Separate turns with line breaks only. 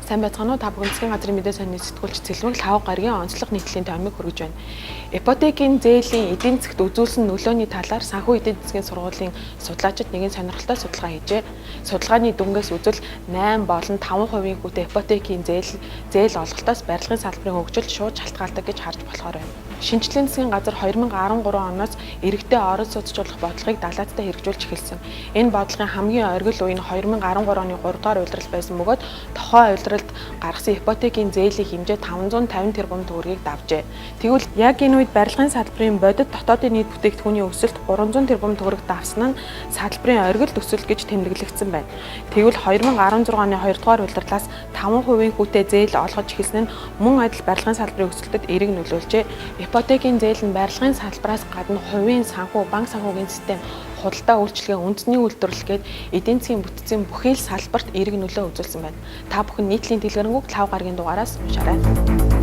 Сайн байцгаана уу? Та бүхэн засгийн газрын мэдээ саналны сэтгүүлч Цэлмэг 5 гарагийн онцлог нийтлийн томыг хүргэж байна. Ипотекийн зээлийн эдийн засгт үзүүлсэн нөлөөний талаар санхүү эдийн засгийн сургуулийн судлаачид нэгэн сонирхолтой судалгаа хийжээ. Судалгааны дүнгээс үзвэл 8 болон 5% хүүтэй ипотекийн зээл олголтоос барилгын салбарын хөгжилд шууд шалтгаалдаг гэж харж болохоор байна. Шинжлэлийн засгийн газар 2013 оноос иргэдэд орон судалжуулах бодлогыг далаацтай хэрэгжүүлж эхэлсэн. Энэ бодлогын хамгийн оргил үе нь 2013 оны 3 дугаар улирал байсан бөгөөд тухайн улиралд гаргасан ипотекийн зээлийн хэмжээ 550 тэрбум төгрөгийг давжээ. Тэгвэл яг энэ үед барилгын салбарын бодит дотоодын нийт бүтээгдэхүүний өсөлт 300 тэрбум төгрөг давсан нь салбарын оргил өсөлт гэж тэмдэглэгдсэн байна. Тэгвэл 2016 оны 2 дугаар улирлаас 5% хүүтэй зээл олгож эхэлсэн нь мөн адил барилгын салбарын өсөлтөд эерэг нөлөөлжээ. Ипотекийн зээл нь барилгын салбараас гадна хувийн санхүү, банк санхүүгийн систем, худалдаа үйлчилгээ, үндэсний үйлдвэрлэлгээд эдийн засгийн бүтцийн бүхий л салбарт эерэг нөлөө үзүүлсэн байна. Та бүхэн нийтлийн дэлгэрэнгүй 5 гарагийн дугаараас уншаарай.